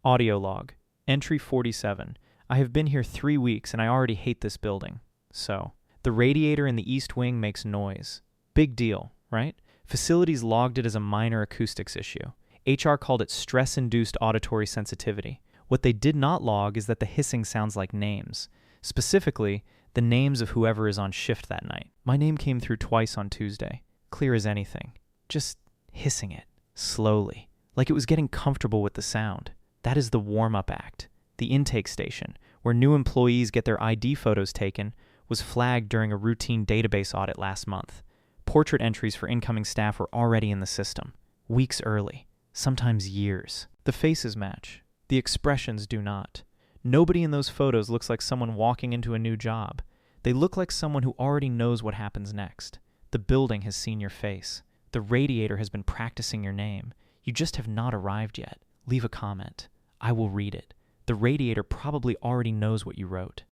Audio log. Entry 47. I have been here 3 weeks and I already hate this building. So, the radiator in the east wing makes noise. Big deal, right? Facilities logged it as a minor acoustics issue. HR called it stress-induced auditory sensitivity. What they did not log is that the hissing sounds like names. Specifically, the names of whoever is on shift that night. My name came through twice on Tuesday. Clear as anything. Just hissing it. Slowly. Like it was getting comfortable with the sound. That is the warm-up act. The intake station, where new employees get their ID photos taken, was flagged during a routine database audit last month. Portrait entries for incoming staff were already in the system. Weeks early. Sometimes years. The faces match. The expressions do not. Nobody in those photos looks like someone walking into a new job. They look like someone who already knows what happens next. The building has seen your face. The radiator has been practicing your name. You just have not arrived yet. Leave a comment. I will read it. The radiator probably already knows what you wrote.